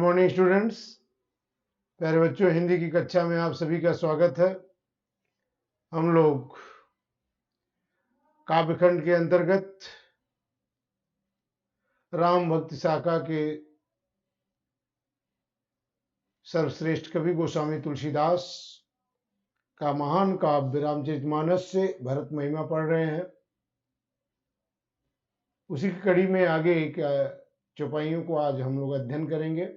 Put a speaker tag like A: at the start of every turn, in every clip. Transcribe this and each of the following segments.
A: Morning students, प्यारे बच्चों, हिंदी की कक्षा में आप सभी का स्वागत है। हम लोग काव्यखंड के अंतर्गत राम भक्ति शाखा के सर्वश्रेष्ठ कवि गोस्वामी तुलसीदास का महान काव्य रामचरितमानस से भरत महिमा पढ़ रहे हैं। उसी की कड़ी में आगे चौपाइयों को आज हम लोग अध्ययन करेंगे।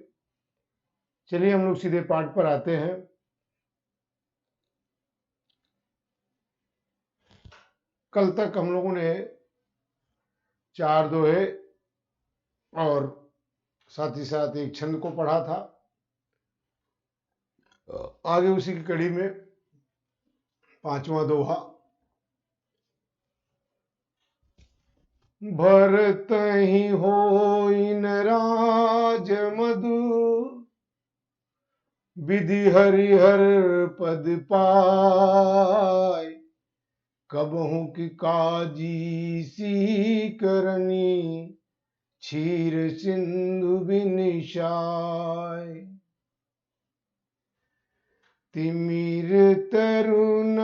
A: चलिए हम लोग सीधे पाठ पर आते हैं। कल तक हम लोगों ने 4 दोहे और साथ ही साथ एक छंद को पढ़ा था। आगे उसी की कड़ी में 5वां दोहा। भरत ही होइन राज मधु, विधि हरिहर पद पाय। कबहु की काजी सी करनी, क्षीर सिंधु बिनिशाय। तिमिर तरुण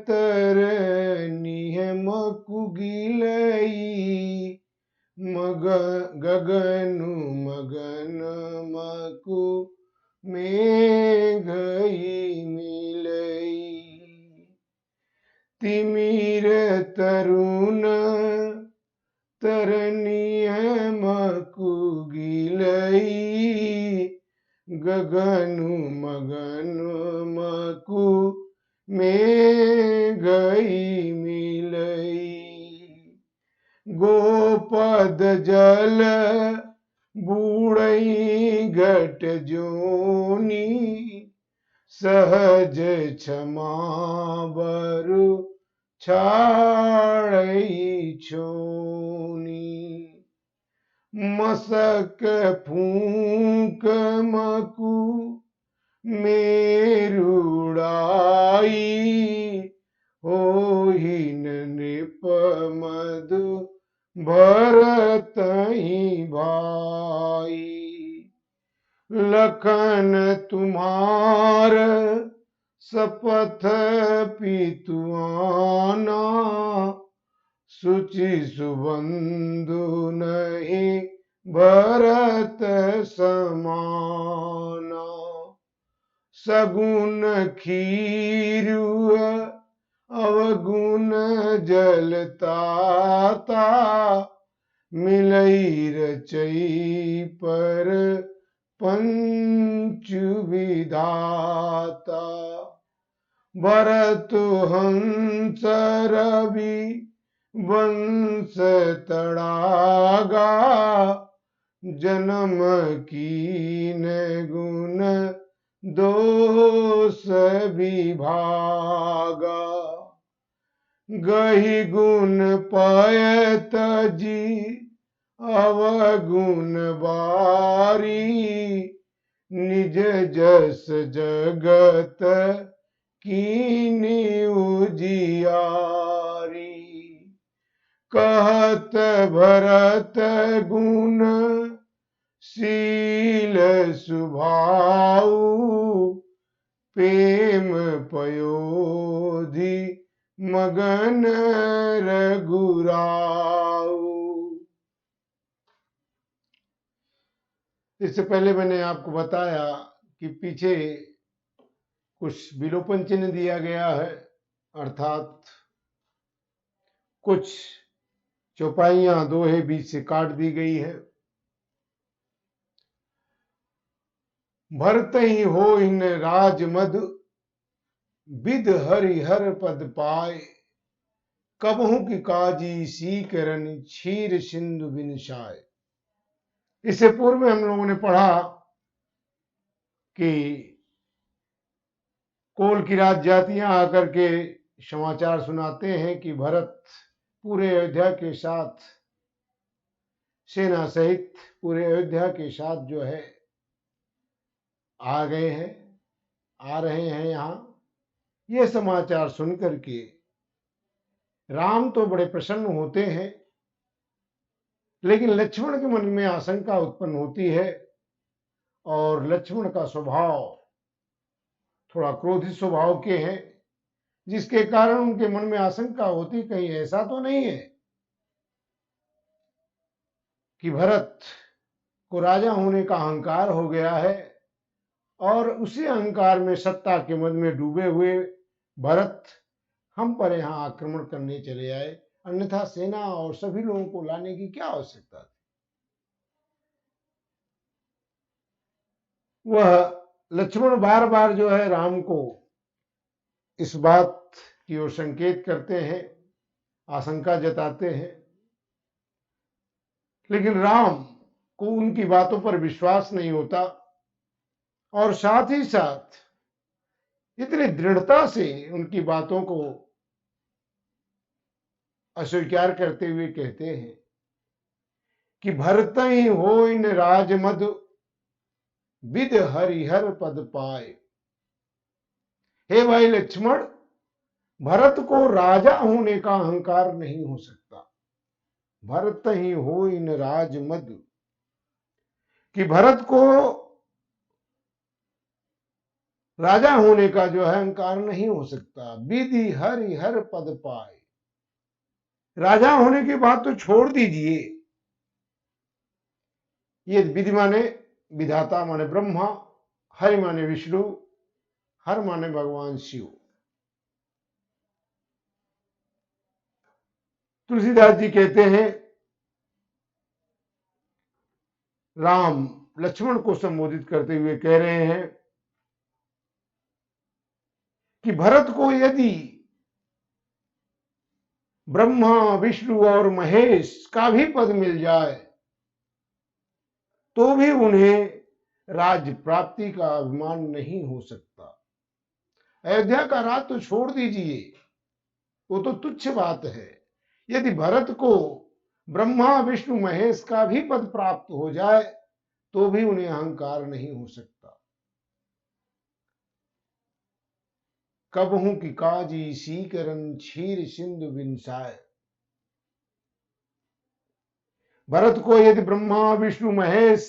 A: तरनी है मकुगिलई, गगनु मगन मकु में गई मिलई। तिमिर तरुण तरनी है मकुगिलई, गगनु मगनु मकु में गई मिलई। गोपद जल बूढ़ई घट जोनी, सहज क्षमा बरु छाड़ई छोनी। मसक फूंक मकु मेरुड़ाई, होहिन नृप मधु भरतहि भाई। लखन तुम्हार शपथ पितुआना, सुचि सुबंधु नहीं भरत समाना। सगुन खीरु अवगुण जलताता, मिलई रचई पर पंचु विधाता। भरत हंस रवि वंश तड़ागा, जन्म कीन गुण दोष विभागा। गही गुण पायत जी अवगुण बारी, निज जस जगत कीनी उजियारी। कहत भरत गुण शील सुभाऊ, प्रेम पयोधि मगन रघुराऊ। इससे पहले मैंने आपको बताया कि पीछे कुछ विलोपन चिन्ह दिया गया है, अर्थात कुछ चौपाइयां दोहे बीच से काट दी गई है। भरत ही हो इन राज मधु, विध हरिहर पद पाए। कबहु की काजी सी करन, क्षीर सिंधु बिनसाय। इससे पूर्व में हम लोगों ने पढ़ा कि कोल की राज जातियां आकर के समाचार सुनाते हैं कि भरत पूरे अयोध्या के साथ, सेना सहित पूरे अयोध्या के साथ जो है आ गए हैं, आ रहे हैं यहाँ। ये समाचार सुनकर के राम तो बड़े प्रसन्न होते हैं, लेकिन लक्ष्मण के मन में आशंका उत्पन्न होती है और लक्ष्मण का स्वभाव थोड़ा क्रोधित स्वभाव के हैं, जिसके कारण उनके मन में आशंका होती कहीं ऐसा तो नहीं है कि भरत को राजा होने का अहंकार हो गया है और उसी अहंकार में सत्ता के मद में डूबे हुए भरत हम पर यहाँ आक्रमण करने चले आए, अन्यथा सेना और सभी लोगों को लाने की क्या आवश्यकता थी। वह लक्ष्मण बार बार जो है राम को इस बात की ओर संकेत करते हैं, आशंका जताते हैं, लेकिन राम को उनकी बातों पर विश्वास नहीं होता और साथ ही साथ इतनी दृढ़ता से उनकी बातों को अस्वीकार करते हुए कहते हैं कि भरत ही हो इन राजमद विद हरिहर पद पाए। हे भाई लक्ष्मण, भरत को राजा होने का अहंकार नहीं हो सकता। भरत ही हो इन राजमद, कि भरत को राजा होने का जो है अहंकार नहीं हो सकता। विधि हरिहर पद पाए, राजा होने की बात तो छोड़ दीजिए, ये विधि माने विधाता माने ब्रह्मा, हरि माने विष्णु, हर माने भगवान शिव। तुलसीदास जी कहते हैं, राम लक्ष्मण को संबोधित करते हुए कह रहे हैं कि भरत को यदि ब्रह्मा विष्णु और महेश का भी पद मिल जाए तो भी उन्हें राज प्राप्ति का अभिमान नहीं हो सकता। अयोध्या का राज तो छोड़ दीजिए, वो तो तुच्छ बात है। यदि भरत को ब्रह्मा विष्णु महेश का भी पद प्राप्त हो जाए तो भी उन्हें अहंकार नहीं हो सकता। कबहू की काजी सीकरन क्षीर सिंधु बिनसाय। भरत को यदि ब्रह्मा विष्णु महेश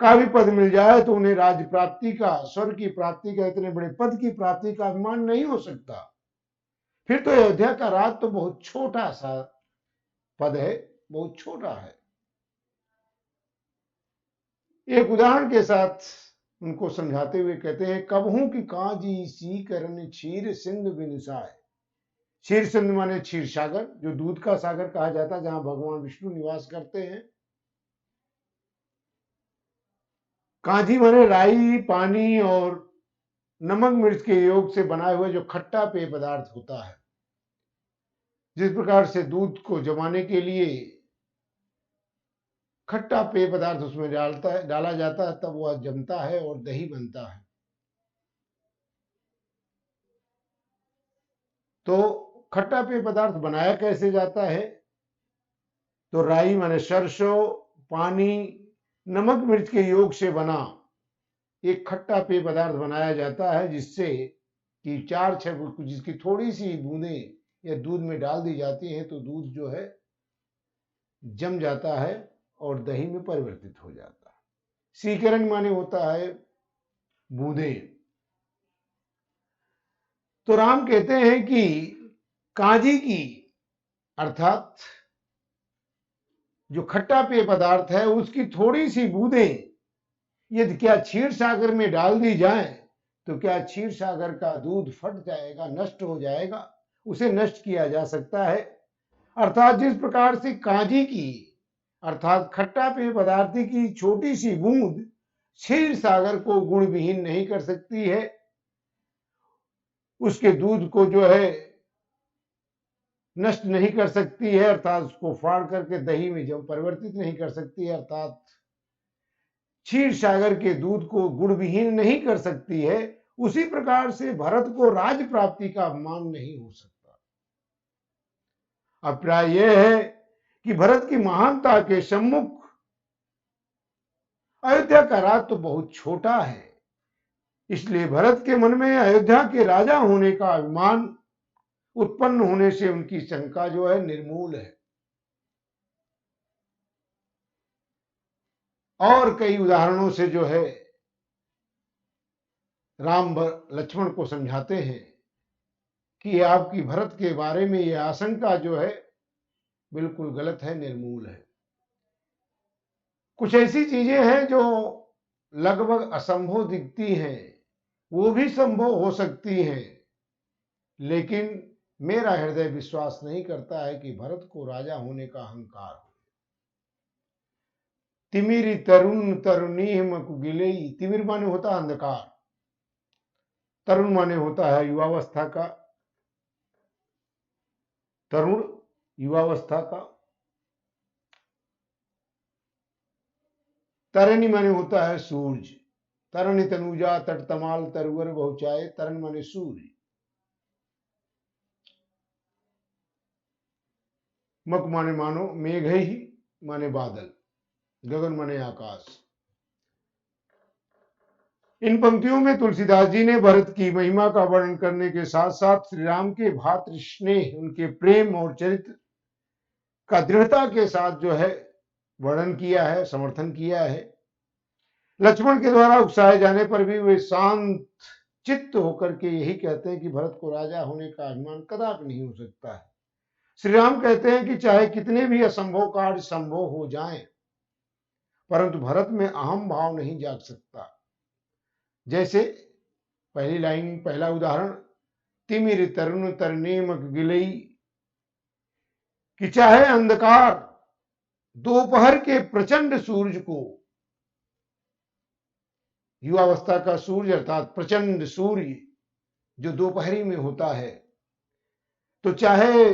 A: का भी पद मिल जाए तो उन्हें राज प्राप्ति का, स्वर्ग की प्राप्ति का, इतने बड़े पद की प्राप्ति का अभिमान नहीं हो सकता। फिर तो अयोध्या का राज तो बहुत छोटा सा पद है, बहुत छोटा है। एक उदाहरण के साथ उनको समझाते हुए कहते हैं, कबहू की काजी सी करन क्षीर सिंधु बिनसाय। क्षीर सिंधु माने क्षीर सागर, जो दूध का सागर कहा जाता है, जहां भगवान विष्णु निवास करते हैं। कांजी माने राई, पानी और नमक मिर्च के योग से बनाए हुए जो खट्टा पेय पदार्थ होता है। जिस प्रकार से दूध को जमाने के लिए खट्टा पेय पदार्थ उसमें डाला जाता है, तब वह जमता है और दही बनता है। तो खट्टा पेय पदार्थ बनाया कैसे जाता है? तो राई माने सरसों, पानी, नमक मिर्च के योग से बना एक खट्टा पेय पदार्थ बनाया जाता है, जिससे कि जिसकी थोड़ी सी बूंदें या दूध में डाल दी जाती हैं तो दूध जो है जम जाता है और दही में परिवर्तित हो जाता है। सीकरण माने होता है बूंदे। तो राम कहते हैं कि कांजी की, अर्थात जो खट्टा पेय पदार्थ है उसकी थोड़ी सी बूंदें यदि क्या क्षीर सागर में डाल दी जाए तो क्या क्षीर सागर का दूध फट जाएगा, नष्ट हो जाएगा? उसे नष्ट किया जा सकता है। अर्थात जिस प्रकार से कांजी की, अर्थात खट्टा पेय पदार्थ की छोटी सी बूंद क्षीर सागर को गुण विहीन नहीं कर सकती है, उसके दूध को जो है नष्ट नहीं कर सकती है, अर्थात उसको फाड़ करके दही में जब परिवर्तित नहीं कर सकती है, अर्थात क्षीर सागर के दूध को गुण विहीन नहीं कर सकती है, उसी प्रकार से भरत को राज प्राप्ति का अभिमान नहीं हो सकता। अभिप्राय यह है कि भरत की महानता के सम्मुख अयोध्या का राज तो बहुत छोटा है, इसलिए भरत के मन में अयोध्या के राजा होने का अभिमान उत्पन्न होने से उनकी शंका जो है निर्मूल है। और कई उदाहरणों से जो है राम लक्ष्मण को समझाते हैं कि आपकी भरत के बारे में यह आशंका जो है बिल्कुल गलत है, निर्मूल है। कुछ ऐसी चीजें हैं जो लगभग असंभव दिखती हैं, वो भी संभव हो सकती हैं, लेकिन मेरा हृदय विश्वास नहीं करता है कि भरत को राजा होने का अहंकार हो। तिमिर तरुण तरुणी मकुगिलई, तिमिर माने होता अंधकार, तरुण माने होता है युवावस्था का, तरुण युवावस्था का, तरणी माने होता है सूरज, तरणी तनुजा तट तमाल तरुवर बहुचाए, तरण माने सूर्य, मक माने मानो मेघ ही माने बादल, गगन माने आकाश। इन पंक्तियों में तुलसीदास जी ने भरत की महिमा का वर्णन करने के साथ साथ श्री राम के भातृ स्नेह, उनके प्रेम और चरित्र का दृढ़ता के साथ जो है वर्णन किया है, समर्थन किया है। लक्ष्मण के द्वारा उकसाए जाने पर भी वे शांत चित्त होकर के यही कहते हैं कि भरत को राजा होने का अभिमान कदापि नहीं हो सकता है। श्री राम कहते हैं कि चाहे कितने भी असंभव कार्य संभव हो जाएं, परंतु भरत में अहम भाव नहीं जाग सकता। जैसे पहली लाइन, पहला उदाहरण, तिमिर तरुण तरनेम गिलई, कि चाहे अंधकार दोपहर के प्रचंड सूरज को, युवावस्था का सूर्य अर्थात प्रचंड सूर्य जो दोपहरी में होता है, तो चाहे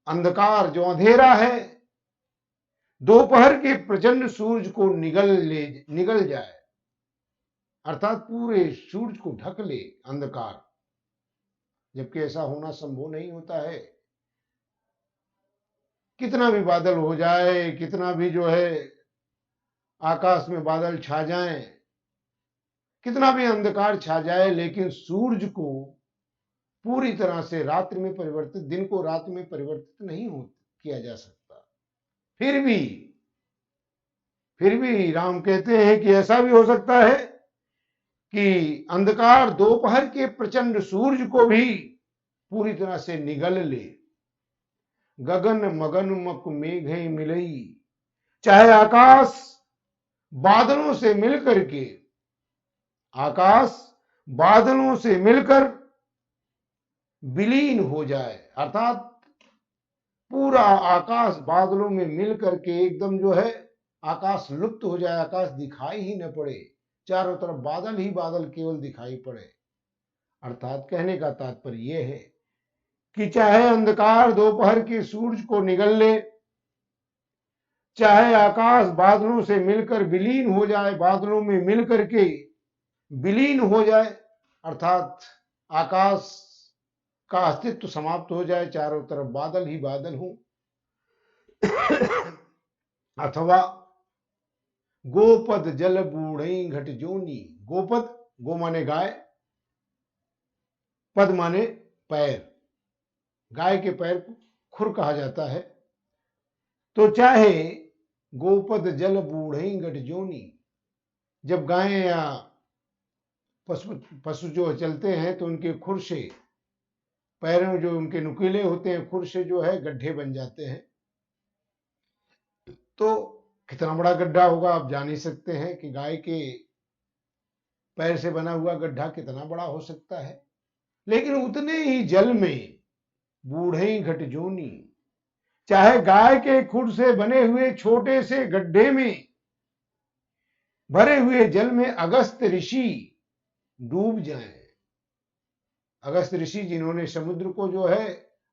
A: अंधकार जो अंधेरा है दोपहर के प्रचंड सूरज को निगल जाए, अर्थात पूरे सूरज को ढक ले अंधकार, जबकि ऐसा होना संभव नहीं होता है। कितना भी बादल हो जाए, कितना भी जो है आकाश में बादल छा जाएं, कितना भी अंधकार छा जाए, लेकिन सूरज को पूरी तरह से रात्रि में परिवर्तित, दिन को रात में परिवर्तित नहीं किया जा सकता। फिर भी राम कहते हैं कि ऐसा भी हो सकता है कि अंधकार दोपहर के प्रचंड सूरज को भी पूरी तरह से निगल ले। गगन मगन मक मेघ मिलई, चाहे आकाश बादलों से मिलकर के, आकाश बादलों से मिलकर विलीन हो जाए, अर्थात पूरा आकाश बादलों में मिलकर के एकदम जो है आकाश लुप्त हो जाए, आकाश दिखाई ही न पड़े, चारों तरफ बादल ही बादल केवल दिखाई पड़े। अर्थात कहने का तात्पर्य यह है कि चाहे अंधकार दोपहर के सूरज को निगल ले, चाहे आकाश बादलों से मिलकर विलीन हो जाए, बादलों में मिलकर के विलीन हो जाए, अर्थात आकाश का अस्तित्व समाप्त हो जाए, चारों तरफ बादल ही बादल हो, अथवा गोपद जल बूढ़ई घट जोनी, गोपद, गो माने गाय, पद माने पैर, गाय के पैर को खुर कहा जाता है। तो चाहे गोपद जल बूढ़ई घट जोनी, जब गाय या पशु जो चलते हैं तो उनके खुर से, पैरों जो उनके नुकीले होते हैं, खुर से जो है गड्ढे बन जाते हैं। तो कितना बड़ा गड्ढा होगा आप जान ही सकते हैं कि गाय के पैर से बना हुआ गड्ढा कितना बड़ा हो सकता है। लेकिन उतने ही जल में बूढ़ई घट जोनी, चाहे गाय के खुर से बने हुए छोटे से गड्ढे में भरे हुए जल में अगस्त ऋषि डूब जाएं, अगस्त ऋषि जिन्होंने समुद्र को जो है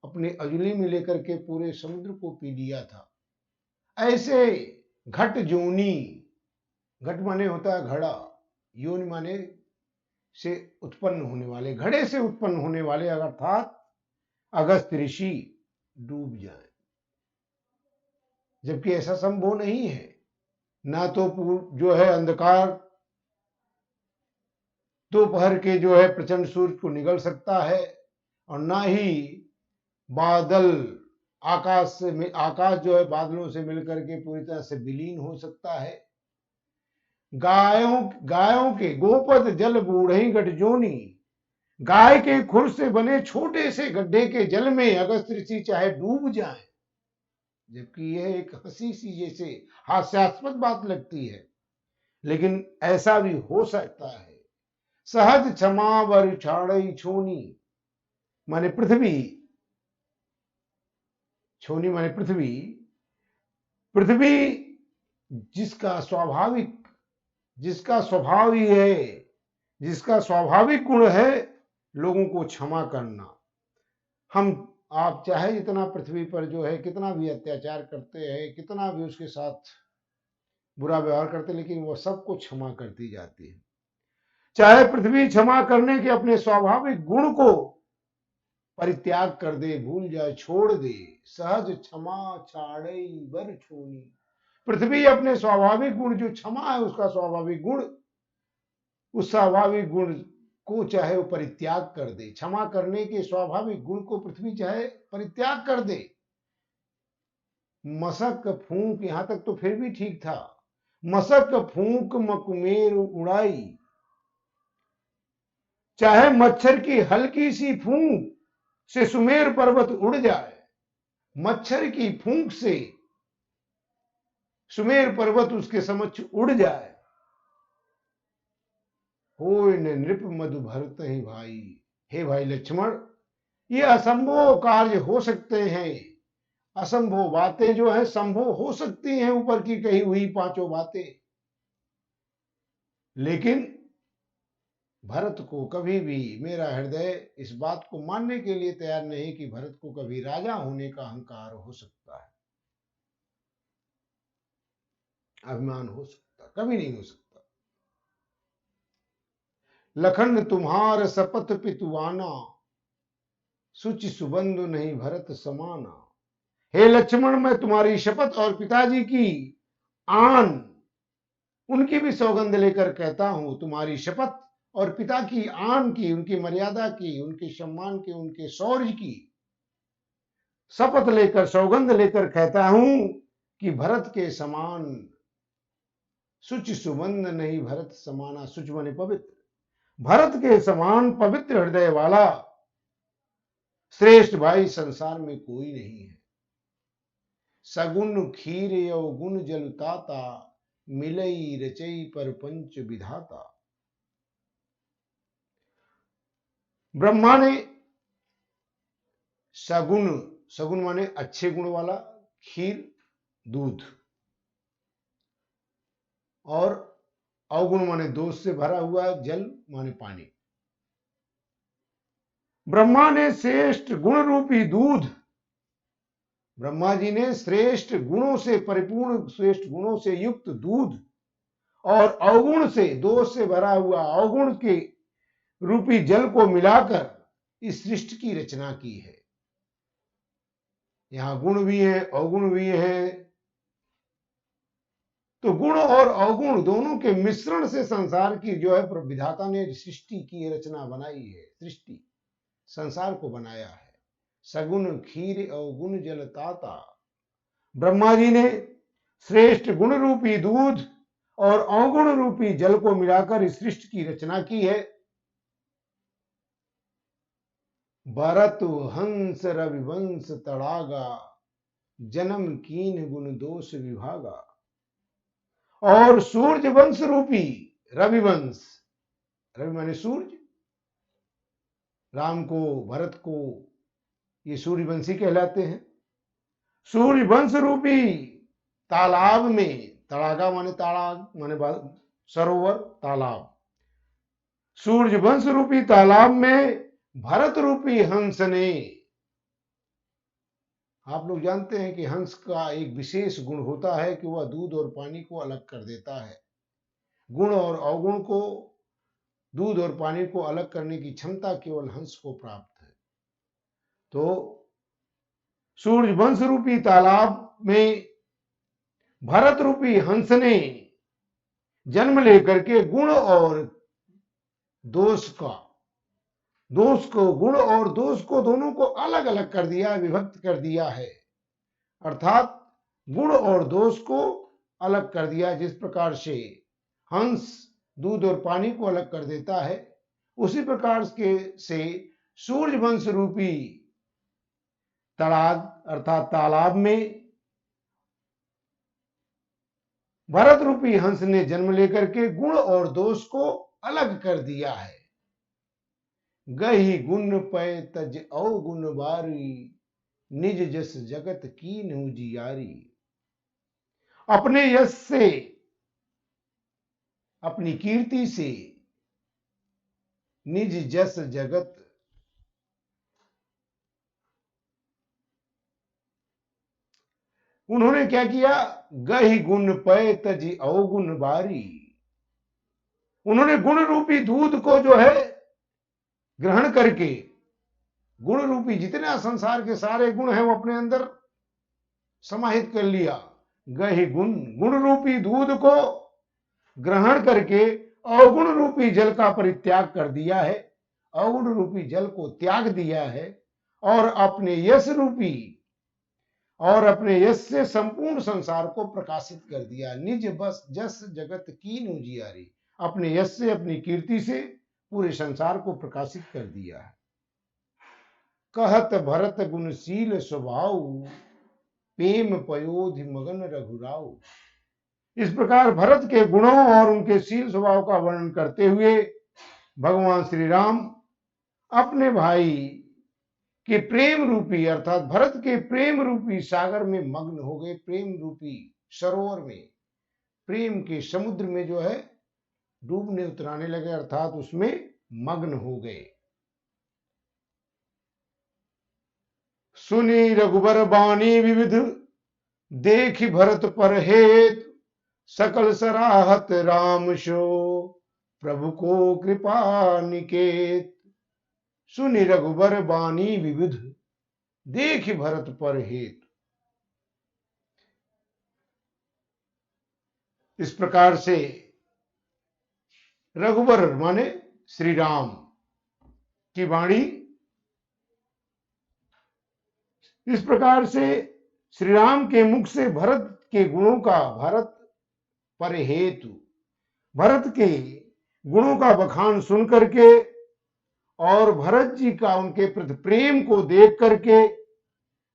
A: अपने अजली में लेकर के पूरे समुद्र को पी लिया था, ऐसे घट जोनी, घट माने होता है घड़ा, योनि माने से उत्पन्न होने वाले, घड़े से उत्पन्न होने वाले, अर्थात अगस्त ऋषि डूब जाए, जबकि ऐसा संभव नहीं है। ना तो जो है अंधकार दोपहर के जो है प्रचंड सूरज को निगल सकता है, और ना ही बादल आकाश जो है बादलों से मिलकर के पूरी तरह से विलीन हो सकता है। गायों गायों के गोपद जल बूढ़ई गठ जोनी, गाय के खुर से बने छोटे से गड्ढे के जल में अगस्त ऋषि चाहे डूब जाए। जबकि यह एक हंसी सी जैसे हास्यास्पद बात लगती है, लेकिन ऐसा भी हो सकता है। सहज क्षमा वर छाड़ई छोनी, माने पृथ्वी, छोनी माने पृथ्वी, पृथ्वी जिसका स्वभाव ही है, जिसका स्वाभाविक गुण है लोगों को क्षमा करना। आप चाहे जितना पृथ्वी पर जो है कितना भी अत्याचार करते हैं, कितना भी उसके साथ बुरा व्यवहार करते, लेकिन वो सबको क्षमा करती जाती है। चाहे पृथ्वी क्षमा करने के अपने स्वाभाविक गुण को परित्याग कर दे, भूल जाए, छोड़ दे। सहज क्षमा छाड़ई बर छोनी, पृथ्वी अपने स्वाभाविक गुण जो क्षमा है उसका स्वाभाविक गुण, उस स्वाभाविक गुण को चाहे वो परित्याग कर दे, क्षमा करने के स्वाभाविक गुण को पृथ्वी चाहे परित्याग कर दे। मसक फूंक, यहां तक तो फिर भी ठीक था। मसक फूंक मकुमेर उड़ाई, चाहे मच्छर की हल्की सी फूंक से सुमेर पर्वत उड़ जाए, मच्छर की फूंक से सुमेर पर्वत उसके समक्ष उड़ जाए। होय न नृप मधु भरत ही भाई, हे भाई लक्ष्मण, ये असंभव कार्य हो सकते हैं, असंभव बातें जो है संभव हो सकती हैं, ऊपर की कही हुई पांचों बातें। लेकिन भरत को कभी भी मेरा हृदय इस बात को मानने के लिए तैयार नहीं कि भरत को कभी राजा होने का अहंकार हो सकता है, अभिमान हो सकता, कभी नहीं हो सकता। लखन तुम्हार सपथ पितुआना, सुचि सुबंधु नहीं भरत समाना। हे लक्ष्मण, मैं तुम्हारी शपथ और पिताजी की आन, उनकी भी सौगंध लेकर कहता हूं, तुम्हारी शपथ और पिता की आन की, उनकी मर्यादा की, उनके सम्मान की, उनके शौर्य की शपथ लेकर, सौगंध लेकर कहता हूं कि भरत के समान सुच सुबंध नहीं भरत समाना। सुच माने पवित्र, भरत के समान पवित्र हृदय वाला श्रेष्ठ भाई संसार में कोई नहीं है। सगुन खीर गुण जलुताता, मिलई रचई पर पंच विधाता। ब्रह्मा ने सगुन, सगुन माने अच्छे गुण वाला, खीर दूध, और अवगुण माने दोष से भरा हुआ, जल माने पानी। ब्रह्मा ने श्रेष्ठ गुण रूपी दूध, ब्रह्मा जी ने श्रेष्ठ गुणों से परिपूर्ण, श्रेष्ठ गुणों से युक्त दूध और अवगुण से, दोष से भरा हुआ अवगुण के रूपी जल को मिलाकर इस सृष्टि की रचना की है। यहां गुण भी है, अवगुण भी है, तो गुण और अवगुण दोनों के मिश्रण से संसार की जो है विधाता ने सृष्टि की रचना बनाई है, सृष्टि संसार को बनाया है। सगुण खीर अवगुण जलताता, ब्रह्मा जी ने श्रेष्ठ गुण रूपी दूध और अवगुण रूपी जल को मिलाकर इस सृष्टि की रचना की है। भरत हंस रविवंश तड़ागा, जन्म कीन गुण दोष विभागा। और सूर्य वंश रूपी रविवंश, रवि माने सूर्य, राम को, भरत को ये सूर्यवंशी कहलाते हैं। सूर्य वंश रूपी तालाब में, तड़ागा माने तालाब माने सरोवर, तालाब, सूर्य वंश रूपी तालाब में भरत रूपी हंस ने, आप लोग जानते हैं कि हंस का एक विशेष गुण होता है कि वह दूध और पानी को अलग कर देता है। गुण और अवगुण को, दूध और पानी को अलग करने की क्षमता केवल हंस को प्राप्त है। तो सूर्य वंश रूपी तालाब में भरत रूपी हंस ने जन्म लेकर के गुण और दोष का, दोष को, गुण और दोष को दोनों को अलग अलग कर दिया, विभक्त कर दिया है। अर्थात गुण और दोष को अलग कर दिया। जिस प्रकार से हंस दूध और पानी को अलग कर देता है, उसी प्रकार से सूर्य वंश रूपी तड़ाग अर्थात तालाब में भरत रूपी हंस ने जन्म लेकर के गुण और दोष को अलग कर दिया है। गही गुण पय तज अवगुण बारी, निज जस जगत कीन्हु जियारी। अपने यश से, अपनी कीर्ति से निज जस जगत उन्होंने क्या किया? गही गुण पय तज अवगुण बारी। उन्होंने गुण रूपी दूध को जो है ग्रहण करके, गुण रूपी जितने संसार के सारे गुण हैं वो अपने अंदर समाहित कर लिया। गही गुण, गुण रूपी दूध को ग्रहण करके अवगुण रूपी जल का परित्याग कर दिया है, अवगुण रूपी जल को त्याग दिया है और अपने यश रूपी और अपने यश से संपूर्ण संसार को प्रकाशित कर दिया। निज बस जस जगत कीन्हु जियारी, अपने यश से, अपनी कीर्ति से पूरे संसार को प्रकाशित कर दिया है। कहत भरत गुणशील स्वभाव, प्रेम पयोधि मगन रघुराव। इस प्रकार भरत के गुणों और उनके शील स्वभाव का वर्णन करते हुए भगवान श्री राम अपने भाई के प्रेम रूपी अर्थात भरत के प्रेम रूपी सागर में मग्न हो गए। प्रेम रूपी सरोवर में, प्रेम के समुद्र में जो है डूबने उतराने लगे अर्थात उसमें मग्न हो गए। सुनी रघुबर बानी विविध, देखि भरत पर हेत, सकल सराहत राम शो, प्रभु को कृपा निकेत। सुनि रघुबर बानी विविध, देखि भरत पर हेत। इस प्रकार से रघुबर माने श्री राम की वाणी, इस प्रकार से श्री राम के मुख से भरत के गुणों का, भरत पर हेतु, भरत के गुणों का बखान सुन करके और भरत जी का उनके प्रति प्रेम को देख करके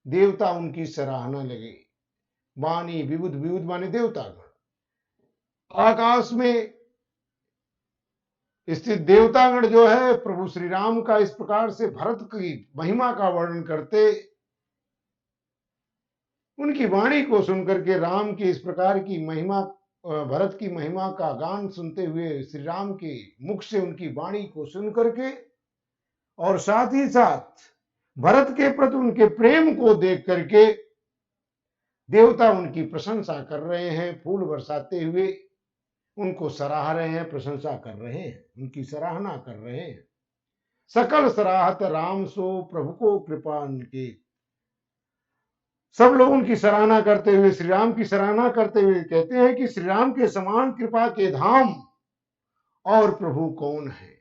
A: देवता उनकी सराहना लगे। वाणी विविध, विविध माने देवतागण। आकाश में स्थित देवतागण जो है प्रभु श्री राम का इस प्रकार से भरत की महिमा का वर्णन करते, उनकी वाणी को सुनकर के राम की इस प्रकार की महिमा, भरत की महिमा का गान सुनते हुए श्री राम के मुख से उनकी वाणी को सुन करके और साथ ही साथ भरत के प्रति उनके प्रेम को देख करके देवता उनकी प्रशंसा कर रहे हैं, फूल बरसाते हुए उनको सराह रहे हैं, प्रशंसा कर रहे हैं, उनकी सराहना कर रहे हैं। सकल सराहत राम सो, प्रभु को कृपा के। सब लोग उनकी सराहना करते हुए, श्री राम की सराहना करते हुए कहते हैं कि श्री राम के समान कृपा के धाम और प्रभु कौन है।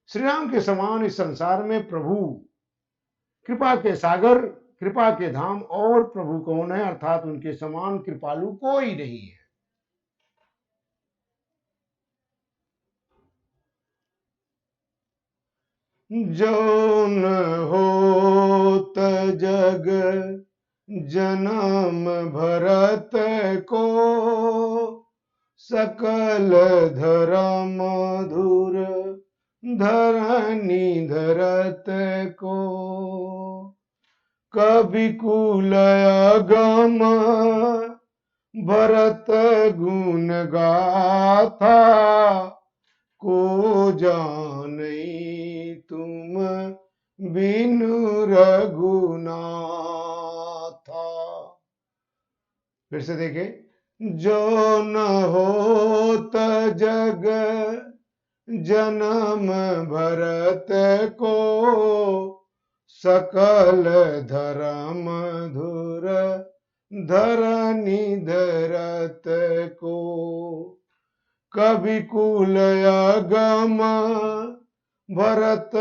A: श्री राम के समान इस संसार में प्रभु, कृपा के सागर, कृपा के धाम और प्रभु कौन है, अर्थात उनके समान कृपालु कोई नहीं है। जो न होत जग जन्म भरत को, सकल धर्म धुर धरनी धरत को। कवि कुल अगम भरत गुण गाथा, को जानई तुम बिनु रघुनाथा। फिर से देखे, जो न होत जग जन्म भरत को, सकल धर्म धुर धरनी धरत को। कवि कुल अगम भरत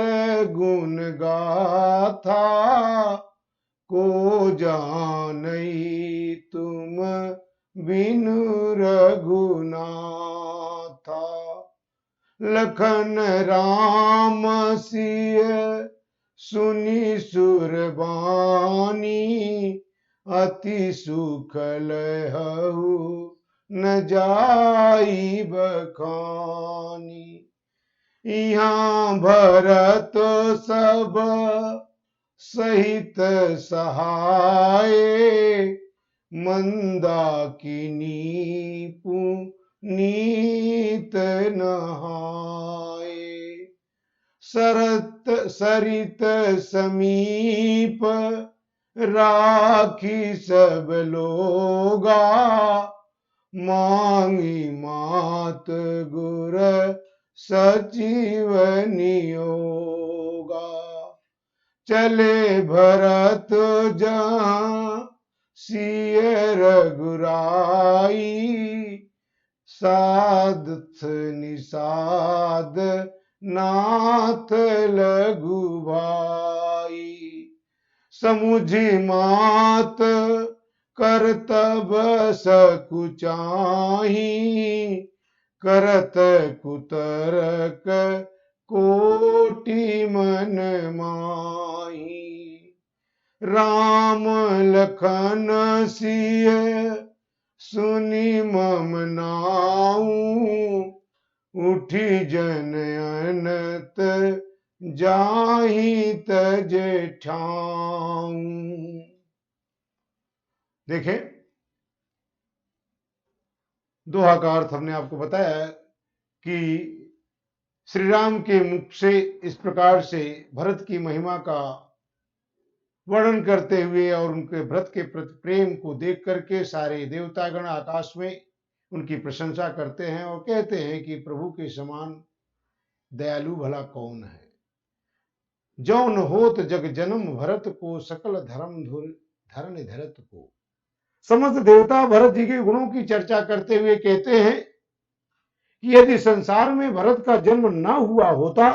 A: गुण गाथा, को जानई तुम बिनु रघुनाथा। लखन राम सिय सुनि सुरबानी, अति सुख लहु न जाई बखानी। यहाँ भरत सब सहित सहाय, मंदाकिनी पुनीत नहाए। सरत सरित समीप राखी सब लोगा, मांगी मात गुर सचिव नियोगा। चले भरत जहाँ सिय रघुराई, साधथ निषाद नाथ लघु भाई। समुझि मात करतब सकुचाही, करत कुतरक कोटि मन माही। राम लखन सिय सुनि मम नाऊ, उठी जन अनत जाहि तज ठाऊं। देखें, दोहा का अर्थ हमने आपको बताया कि श्री राम के मुख से इस प्रकार से भरत की महिमा का वर्णन करते हुए और उनके भरत के प्रति प्रेम को देख करके सारे देवतागण आकाश में उनकी प्रशंसा करते हैं और कहते हैं कि प्रभु के समान दयालु भला कौन है। जौन होत जग जन्म भरत को, सकल धर्म धरण धरत को। समस्त देवता भरत जी के गुणों की चर्चा करते हुए कहते हैं कि यदि संसार में भरत का जन्म न हुआ होता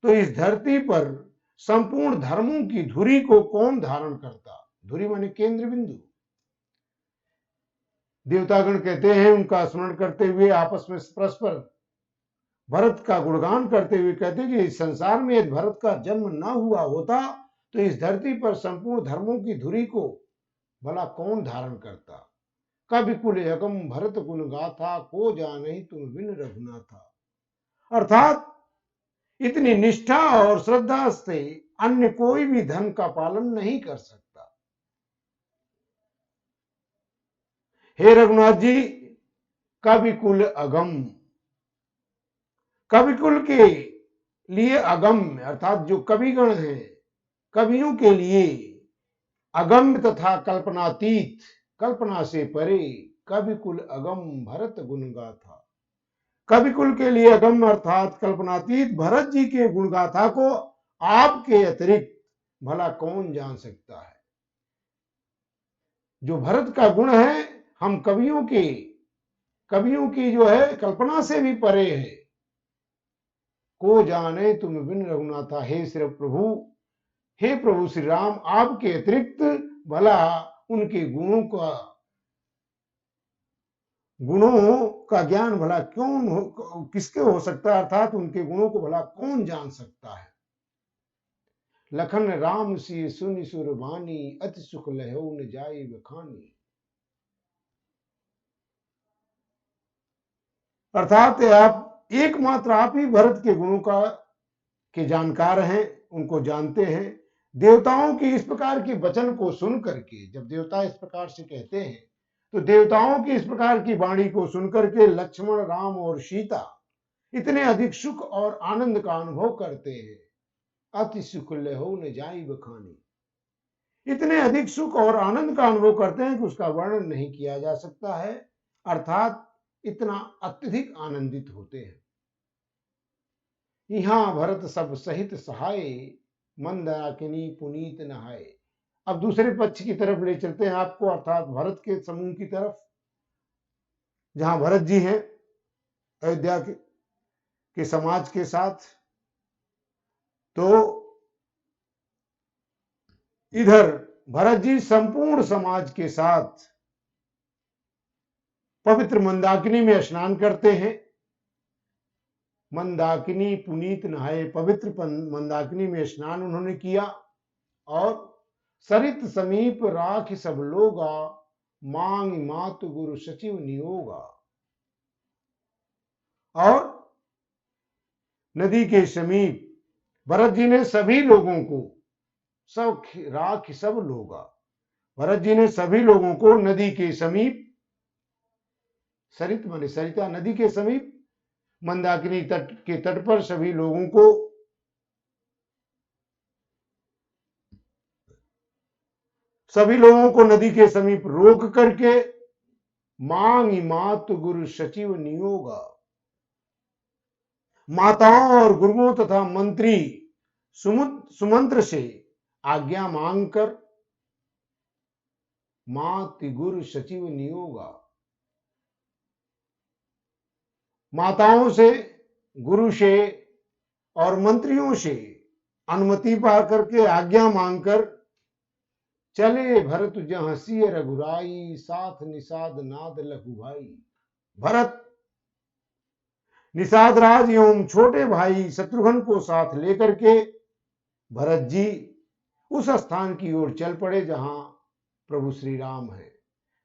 A: तो इस धरती पर संपूर्ण धर्मों की धुरी को कौन धारण करता। धुरी माने केंद्र बिंदु। देवतागण कहते हैं, उनका स्मरण करते हुए आपस में परस्पर भरत का गुणगान करते हुए कहते हैं कि इस संसार में यदि भरत का जन्म न हुआ होता तो इस धरती पर संपूर्ण धर्मों की धुरी को भला कौन धारण करता। कवि कुल अगम भरत गुण गाथा, को जाने तुम बिन रघुनाथा। अर्थात इतनी निष्ठा और श्रद्धा से अन्य कोई भी धर्म का पालन नहीं कर सकता। हे रघुनाथ जी, कवि कुल अगम, कवि कुल के लिए अगम्य अर्थात जो कविगण हैं, कवियों के लिए अगम्य तथा कल्पनातीत, कल्पना से परे कवि कुल अगम भरत गुण गाथा। कवि कुल के लिए अगम्य अर्थात कल्पनातीत भरत जी के गुणगाथा को आपके अतिरिक्त भला कौन जान सकता है। जो भरत का गुण है हम कवियों की जो है कल्पना से भी परे है। को जाने तुम बिन रघुनाथा। हे श्री प्रभु, हे प्रभु श्री राम, आपके अतिरिक्त भला उनके गुणों का ज्ञान भला किसके हो सकता है, अर्थात उनके गुणों को भला कौन जान सकता है। लखन राम सी सुनि सुरबानी, अति सुख लहु न जाई बखानी। अर्थात आप एकमात्र आप ही भरत के गुणों के जानकार हैं, उनको जानते हैं। देवताओं की इस प्रकार के वचन को सुन करके, जब देवता इस प्रकार से कहते हैं तो देवताओं की इस प्रकार की वाणी को सुनकर के लक्ष्मण, राम और सीता इतने अधिक सुख और आनंद का अनुभव करते हैं। अति सुख लहु न जाई बखानी। इतने अधिक सुख और आनंद का अनुभव करते हैं कि उसका वर्णन नहीं किया जा सकता है। अर्थात इतना अत्यधिक आनंदित होते हैं। यहाँ भरत सब सहित सहाय, मंदाकिनी पुनीत नहाय। अब दूसरे पक्ष की तरफ ले चलते हैं आपको, अर्थात भरत के समूह की तरफ, जहां भरत जी हैं अयोध्या के समाज के साथ। तो इधर भरत जी संपूर्ण समाज के साथ पवित्र मंदाकिनी में स्नान करते हैं। मंदाकिनी पुनीत नहाए, पवित्र मंदाकिनी में स्नान उन्होंने किया। और सरित समीप राख सब लोगा, मांग मात गुरु सचिव नियोगा। और नदी के समीप भरत जी ने सभी लोगों को, सब राख सब लोगा, भरत जी ने सभी लोगों को नदी के समीप, सरित माने सरिता नदी के समीप, मंदाकिनी तट के तट पर सभी लोगों को नदी के समीप रोक करके मांग मात गुरु सचिव नियोगा। माताओं और गुरुओं तथा मंत्री सुमंत्र से आज्ञा मांगकर माति गुरु सचिव नियोगा। माताओं से, गुरु से और मंत्रियों से अनुमति पा करके, आज्ञा मांगकर चले भरत जहां सिय रघुराई, साथ निषाद नाद लघु भाई। भरत निषाद राज एवं छोटे भाई शत्रुघ्न को साथ लेकर के भरत जी उस स्थान की ओर चल पड़े जहां प्रभु श्री राम है।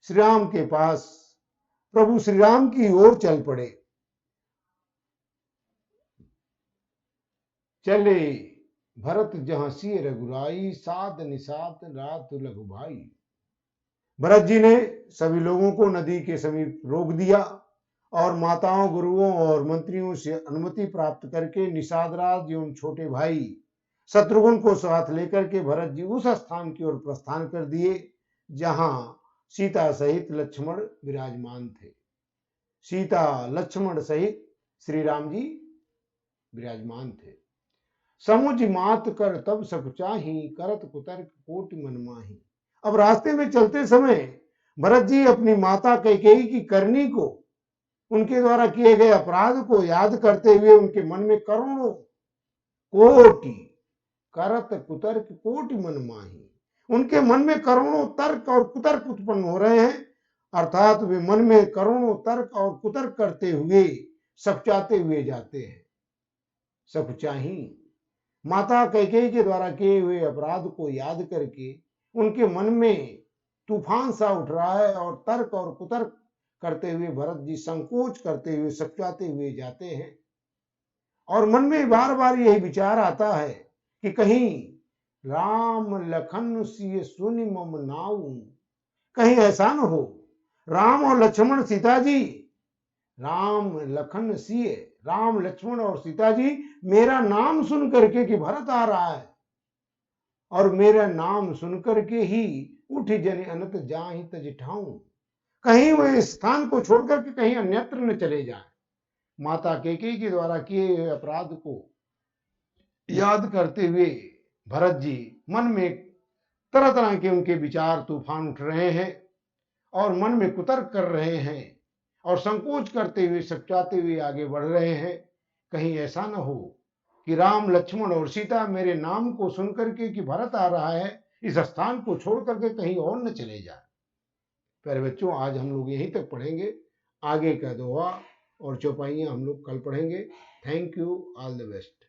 A: श्री राम के पास प्रभु श्री राम की ओर चल पड़े। चले भरत जहां सिय रघुराई, साध निषाद रात लघु भाई। भरत जी ने सभी लोगों को नदी के समीप रोक दिया और माताओं, गुरुओं और मंत्रियों से अनुमति प्राप्त करके निषादराज एवं छोटे भाई शत्रुघ्न को साथ लेकर के भरत जी उस स्थान की ओर प्रस्थान कर दिए जहां सीता सहित लक्ष्मण विराजमान थे। सीता लक्ष्मण सहित श्री राम जी विराजमान थे। समुझ मात कर तब सब चाही, करत कुतर्क कोटि मन माही। अब रास्ते में चलते समय भरत जी अपनी माता कैकेयी की करनी को, उनके द्वारा किए गए अपराध को याद करते हुए उनके मन में करोड़ों कोटि, करत कुतर्क कोटि मन माही, उनके मन में करोड़ों तर्क और कुतर्क उत्पन्न हो रहे हैं। अर्थात वे मन में करोड़ों तर्क और कुतर्क करते हुए सपचाते हुए जाते हैं। सपचाही, माता कैकेयी के द्वारा किए हुए अपराध को याद करके उनके मन में तूफान सा उठ रहा है और तर्क और कुतर्क करते हुए भरत जी संकोच करते हुए सपचाते हुए जाते हैं। और मन में बार बार यही विचार आता है कि कहीं राम लखन सिय सुनि मम नाऊ, कहीं ऐसा न हो राम और लक्ष्मण सीता जी, राम लखन सिय, राम लक्ष्मण और सीता जी मेरा नाम सुन करके कि भरत आ रहा है, और मेरा नाम सुन करके ही उठ जन अनत जाहि तज ठाऊं, कहीं वो इस स्थान को छोड़कर के कहीं अन्यत्र न चले जाएं। माता कैकेयी के द्वारा किए हुए अपराध को याद करते हुए भरत जी मन में तरह तरह के उनके विचार तूफान उठ रहे हैं और मन में कुतर्क कर रहे हैं और संकोच करते हुए सपचाते हुए आगे बढ़ रहे हैं। कहीं ऐसा न हो कि राम लक्ष्मण और सीता मेरे नाम को सुन करके कि भरत आ रहा है, इस स्थान को छोड़ करके कहीं और न चले जाए। प्यारे बच्चों, आज हम लोग यहीं तक पढ़ेंगे। आगे का दोहा और चौपाइयाँ हम लोग कल पढ़ेंगे। Thank you, all the best.